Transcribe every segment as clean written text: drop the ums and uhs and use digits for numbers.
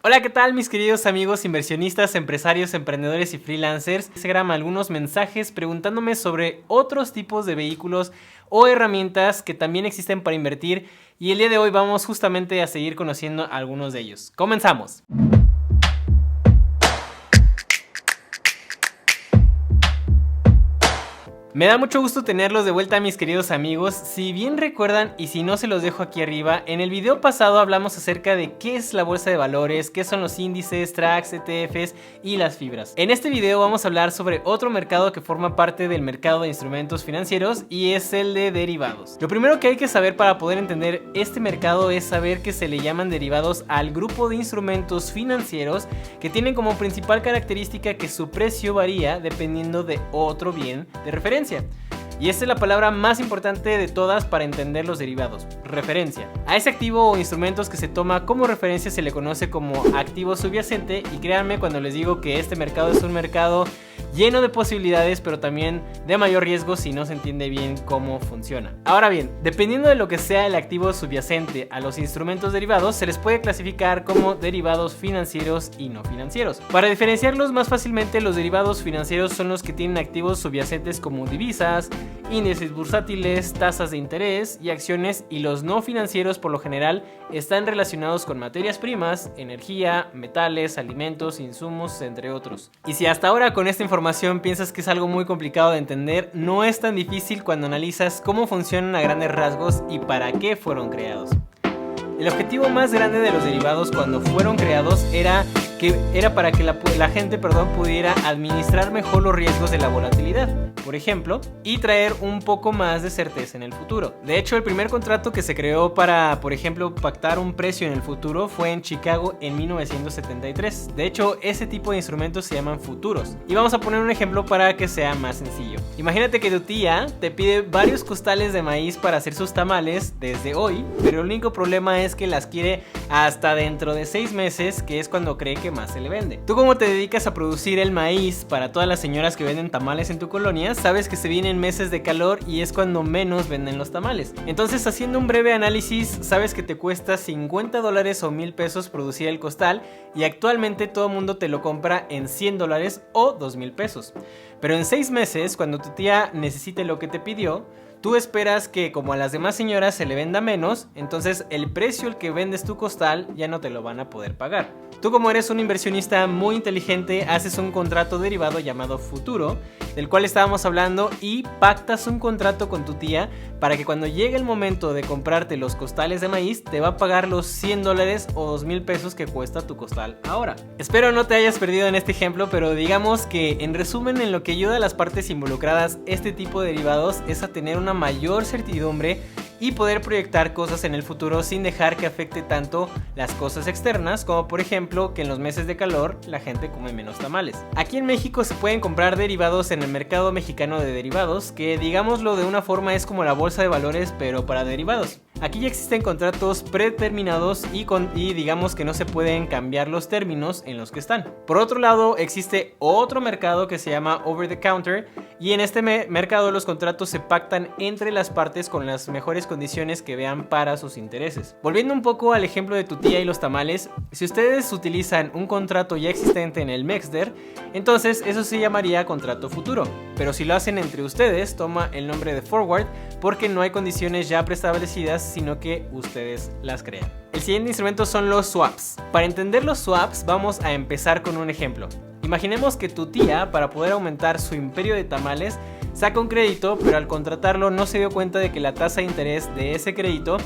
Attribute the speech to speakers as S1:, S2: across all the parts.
S1: Hola, ¿qué tal mis queridos amigos inversionistas, empresarios, emprendedores y freelancers? En Instagram algunos mensajes preguntándome sobre otros tipos de vehículos o herramientas que también existen para invertir y el día de hoy vamos justamente a seguir conociendo algunos de ellos. ¡Comenzamos! Me da mucho gusto tenerlos de vuelta, mis queridos amigos. Si bien recuerdan, y si no se los dejo aquí arriba, en el video pasado hablamos acerca de qué es la bolsa de valores, qué son los índices, tracks, ETFs y las fibras. En este video vamos a hablar sobre otro mercado que forma parte del mercado de instrumentos financieros y es el de derivados. Lo primero que hay que saber para poder entender este mercado es saber que se le llaman derivados al grupo de instrumentos financieros que tienen como principal característica que su precio varía dependiendo de otro bien de referencia. Y esta es la palabra más importante de todas para entender los derivados: referencia. A ese activo o instrumentos que se toma como referencia se le conoce como activo subyacente, y créanme cuando les digo que este mercado es un mercado lleno de posibilidades, pero también de mayor riesgo si no se entiende bien cómo funciona. Ahora bien, dependiendo de lo que sea el activo subyacente a los instrumentos derivados, se les puede clasificar como derivados financieros y no financieros. Para diferenciarlos más fácilmente, los derivados financieros son los que tienen activos subyacentes como divisas, índices bursátiles, tasas de interés y acciones, y los no financieros por lo general están relacionados con materias primas, energía, metales, alimentos, insumos, entre otros. Y si hasta ahora con esta información piensas que es algo muy complicado de entender, no es tan difícil cuando analizas cómo funcionan a grandes rasgos y para qué fueron creados. El objetivo más grande de los derivados cuando fueron creados era para que la gente pudiera administrar mejor los riesgos de la volatilidad, por ejemplo, y traer un poco más de certeza en el futuro. De hecho, el primer contrato que se creó para, por ejemplo, pactar un precio en el futuro fue en Chicago en 1973. De hecho, ese tipo de instrumentos se llaman futuros. Y vamos a poner un ejemplo para que sea más sencillo. Imagínate que tu tía te pide varios costales de maíz para hacer sus tamales desde hoy, pero el único problema es que las quiere hasta dentro de 6 meses, que es cuando cree que más se le vende. Tú, como te dedicas a producir el maíz para todas las señoras que venden tamales en tu colonia, sabes que se vienen meses de calor y es cuando menos venden los tamales. Entonces, haciendo un breve análisis, sabes que te cuesta $50 o $1,000 producir el costal, y actualmente todo el mundo te lo compra en $100 o $2,000. Pero en 6 meses, cuando tu tía necesite lo que te pidió, tú esperas que, como a las demás señoras se le venda menos, entonces el precio al que vendes tu costal ya no te lo van a poder pagar. Tú, como eres un inversionista muy inteligente, haces un contrato derivado llamado futuro, del cual estábamos hablando, y pactas un contrato con tu tía para que cuando llegue el momento de comprarte los costales de maíz, te va a pagar los $100 o $2,000 que cuesta tu costal ahora. Espero no te hayas perdido en este ejemplo, pero digamos que, en resumen, en lo que ayuda a las partes involucradas este tipo de derivados es a tener una mayor certidumbre y poder proyectar cosas en el futuro sin dejar que afecte tanto las cosas externas, como por ejemplo que en los meses de calor la gente come menos tamales. Aquí en México se pueden comprar derivados en el mercado mexicano de derivados, que, digámoslo de una forma, es como la bolsa de valores pero para derivados. Aquí ya existen contratos predeterminados y digamos que no se pueden cambiar los términos en los que están. Por otro lado, existe otro mercado que se llama over the counter, y en este mercado los contratos se pactan entre las partes con las mejores condiciones que vean para sus intereses. Volviendo un poco al ejemplo de tu tía y los tamales, si ustedes utilizan un contrato ya existente en el MEXDER, entonces eso se llamaría contrato futuro. Pero si lo hacen entre ustedes, toma el nombre de forward, porque no hay condiciones ya preestablecidas, sino que ustedes las crean. El siguiente instrumento son los swaps. Para entender los swaps, vamos a empezar con un ejemplo. Imaginemos que tu tía, para poder aumentar su imperio de tamales, saca un crédito, pero al contratarlo no se dio cuenta de que la tasa de interés de ese crédito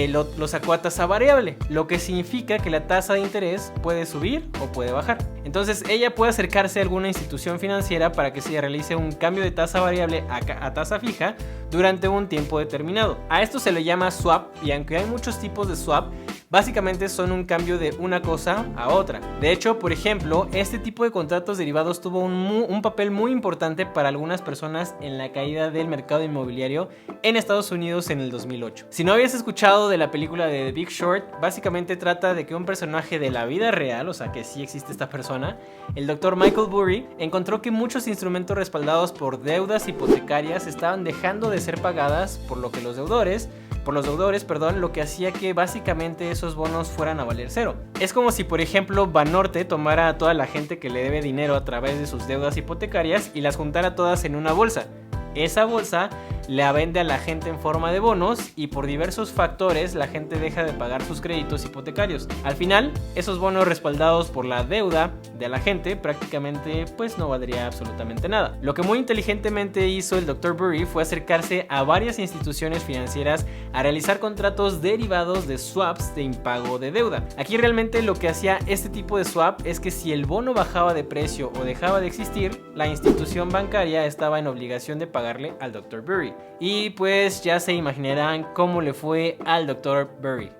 S1: lo sacó a tasa variable, lo que significa que la tasa de interés puede subir o puede bajar. Entonces ella puede acercarse a alguna institución financiera para que se realice un cambio de tasa variable a tasa fija durante un tiempo determinado. A esto se le llama swap, y aunque hay muchos tipos de swap, básicamente son un cambio de una cosa a otra. De hecho, por ejemplo, este tipo de contratos derivados tuvo un papel muy importante para algunas personas en la caída del mercado inmobiliario en Estados Unidos en el 2008. Si no habías escuchado de la película de The Big Short, básicamente trata de que un personaje de la vida real, o sea que sí existe esta persona, el Dr. Michael Burry, encontró que muchos instrumentos respaldados por deudas hipotecarias estaban dejando de ser pagadas, por lo que los deudores lo que hacía que básicamente esos bonos fueran a valer cero. Es como si, por ejemplo, Banorte tomara a toda la gente que le debe dinero a través de sus deudas hipotecarias y las juntara todas en una bolsa. Esa bolsa la vende a la gente en forma de bonos y por diversos factores la gente deja de pagar sus créditos hipotecarios. Al final, esos bonos respaldados por la deuda de la gente prácticamente pues no valdría absolutamente nada. Lo que muy inteligentemente hizo el Dr. Burry fue acercarse a varias instituciones financieras a realizar contratos derivados de swaps de impago de deuda. Aquí realmente lo que hacía este tipo de swap es que si el bono bajaba de precio o dejaba de existir, la institución bancaria estaba en obligación de pagarle al Dr. Burry. Y pues ya se imaginarán cómo le fue al Dr. Burry.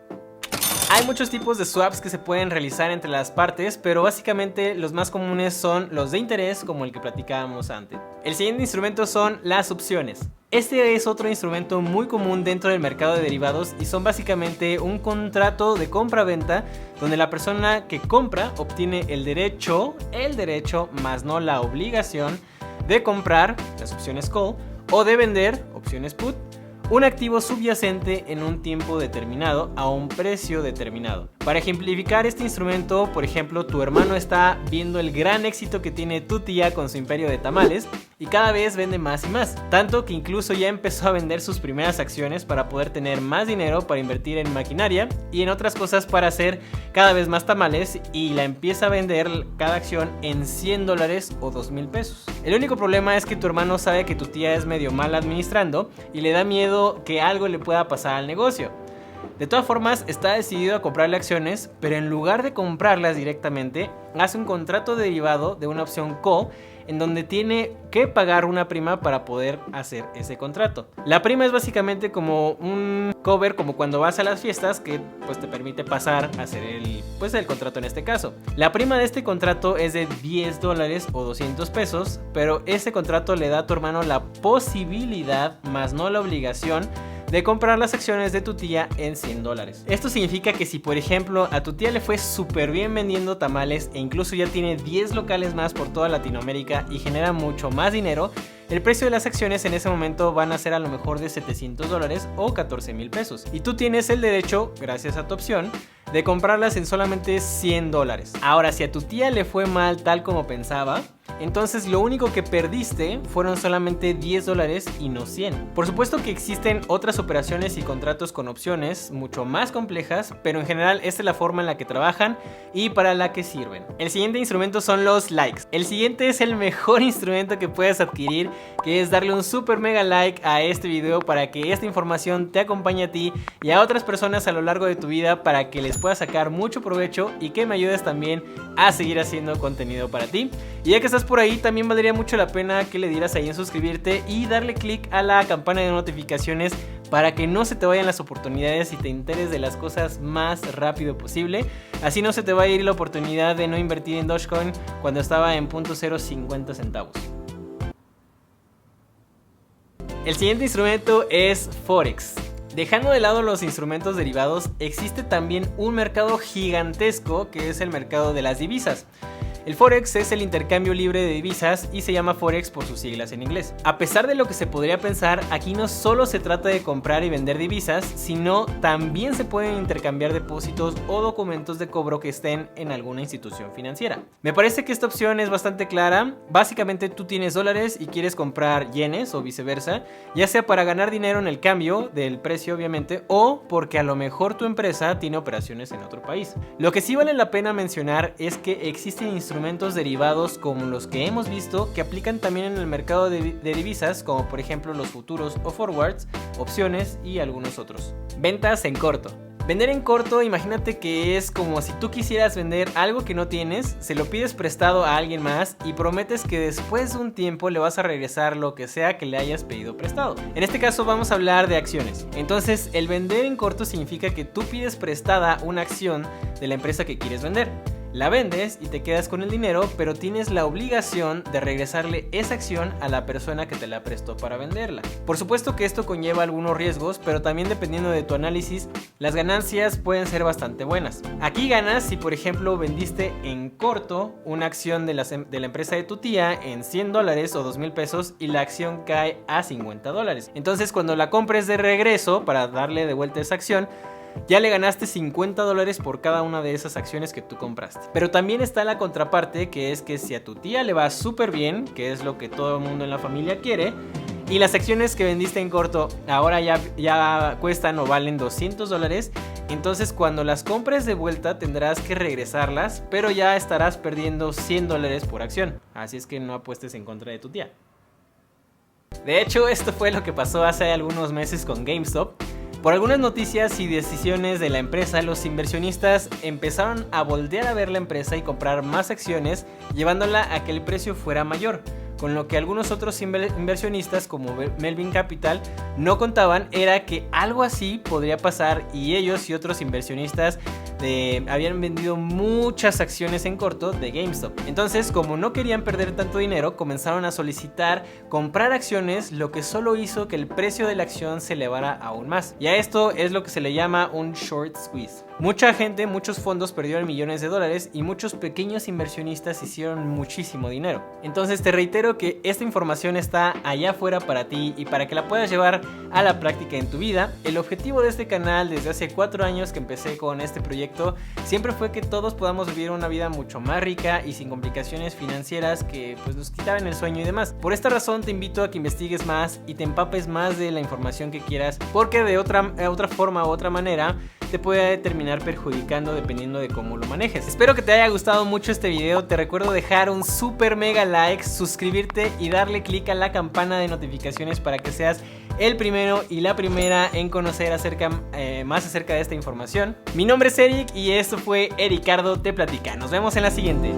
S1: Hay muchos tipos de swaps que se pueden realizar entre las partes, pero básicamente los más comunes son los de interés, como el que platicábamos antes. El siguiente instrumento son las opciones. Este es otro instrumento muy común dentro del mercado de derivados y son básicamente un contrato de compra-venta donde la persona que compra obtiene el derecho más no la obligación de comprar, las opciones call, o de vender, opciones put, un activo subyacente en un tiempo determinado a un precio determinado. Para ejemplificar este instrumento, por ejemplo, tu hermano está viendo el gran éxito que tiene tu tía con su imperio de tamales y cada vez vende más y más, tanto que incluso ya empezó a vender sus primeras acciones para poder tener más dinero para invertir en maquinaria y en otras cosas para hacer cada vez más tamales, y la empieza a vender cada acción en $100 o $2,000 pesos. El único problema es que tu hermano sabe que tu tía es medio mal administrando y le da miedo que algo le pueda pasar al negocio. De todas formas, está decidido a comprarle acciones, pero en lugar de comprarlas directamente, hace un contrato derivado de una opción call en donde tiene que pagar una prima para poder hacer ese contrato. La prima es básicamente como un cover, como cuando vas a las fiestas, que pues te permite pasar a hacer el contrato en este caso. La prima de este contrato es de $10 o $200 pesos, pero ese contrato le da a tu hermano la posibilidad, más no la obligación, de comprar las acciones de tu tía en $100. Esto significa que si por ejemplo a tu tía le fue súper bien vendiendo tamales e incluso ya tiene 10 locales más por toda Latinoamérica y genera mucho más dinero, el precio de las acciones en ese momento van a ser a lo mejor de $700 o $14,000 pesos. Y tú tienes el derecho, gracias a tu opción, de comprarlas en solamente $100. Ahora, si a tu tía le fue mal tal como pensaba, entonces lo único que perdiste fueron solamente $10 y no 100. Por supuesto que existen otras operaciones y contratos con opciones mucho más complejas, pero en general esta es la forma en la que trabajan y para la que sirven. El siguiente instrumento son los likes. El siguiente es el mejor instrumento que puedes adquirir, que es darle un super mega like a este video para que esta información te acompañe a ti y a otras personas a lo largo de tu vida, para que les puedas sacar mucho provecho y que me ayudes también a seguir haciendo contenido para ti. Y ya que estás por ahí, también valdría mucho la pena que le dieras ahí en suscribirte y darle click a la campana de notificaciones para que no se te vayan las oportunidades y te enteres de las cosas más rápido posible. Así no se te va a ir la oportunidad de no invertir en Dogecoin cuando estaba en .050 centavos. El siguiente instrumento es Forex. Dejando de lado los instrumentos derivados, existe también un mercado gigantesco que es el mercado de las divisas. El Forex es el intercambio libre de divisas y se llama Forex por sus siglas en inglés. A pesar de lo que se podría pensar, aquí no solo se trata de comprar y vender divisas, sino también se pueden intercambiar depósitos o documentos de cobro que estén en alguna institución financiera. Me parece que esta opción es bastante clara. Básicamente tú tienes dólares y quieres comprar yenes o viceversa, ya sea para ganar dinero en el cambio del precio obviamente, o porque a lo mejor tu empresa tiene operaciones en otro país. Lo que sí vale la pena mencionar es que existen instrumentos derivados como los que hemos visto que aplican también en el mercado de divisas, como por ejemplo los futuros o forwards, opciones y algunos otros. Ventas en corto. Vender en corto, imagínate que es como si tú quisieras vender algo que no tienes, se lo pides prestado a alguien más y prometes que después de un tiempo le vas a regresar lo que sea que le hayas pedido prestado. En este caso vamos a hablar de acciones. Entonces, el vender en corto significa que tú pides prestada una acción de la empresa que quieres vender. La vendes y te quedas con el dinero, pero tienes la obligación de regresarle esa acción a la persona que te la prestó para venderla. Por supuesto que esto conlleva algunos riesgos, pero también dependiendo de tu análisis, las ganancias pueden ser bastante buenas. Aquí ganas si por ejemplo vendiste en corto una acción de la empresa de tu tía en $100 o $2,000 y la acción cae a $50. Entonces cuando la compres de regreso para darle de vuelta esa acción, ya le ganaste $50 por cada una de esas acciones que tú compraste. Pero también está la contraparte, que es que si a tu tía le va súper bien, que es lo que todo el mundo en la familia quiere, y las acciones que vendiste en corto ahora ya cuestan o valen $200, entonces cuando las compres de vuelta tendrás que regresarlas, pero ya estarás perdiendo $100 por acción. Así es que no apuestes en contra de tu tía. De hecho, esto fue lo que pasó hace algunos meses con GameStop. Por algunas noticias y decisiones de la empresa, los inversionistas empezaron a voltear a ver la empresa y comprar más acciones, llevándola a que el precio fuera mayor. Con lo que algunos otros inversionistas como Melvin Capital no contaban era que algo así podría pasar, y ellos y otros inversionistas habían vendido muchas acciones en corto de GameStop. Entonces, como no querían perder tanto dinero, comenzaron a solicitar comprar acciones, lo que solo hizo que el precio de la acción se elevara aún más. Y a esto es lo que se le llama un short squeeze. Mucha gente, muchos fondos perdieron millones de dólares y muchos pequeños inversionistas hicieron muchísimo dinero. Entonces te reitero que esta información está allá afuera para ti y para que la puedas llevar a la práctica en tu vida. El objetivo de este canal desde hace 4 años que empecé con este proyecto siempre fue que todos podamos vivir una vida mucho más rica y sin complicaciones financieras que pues nos quitaban el sueño y demás. Por esta razón te invito a que investigues más y te empapes más de la información que quieras, porque de otra forma u otra manera te puede terminar perjudicando dependiendo de cómo lo manejes. Espero que te haya gustado mucho este video. Te recuerdo dejar un super mega like, suscribirte y darle click a la campana de notificaciones para que seas el primero y la primera en conocer más acerca de esta información. Mi nombre es Eric y esto fue Ericardo Te Platica. Nos vemos en la siguiente.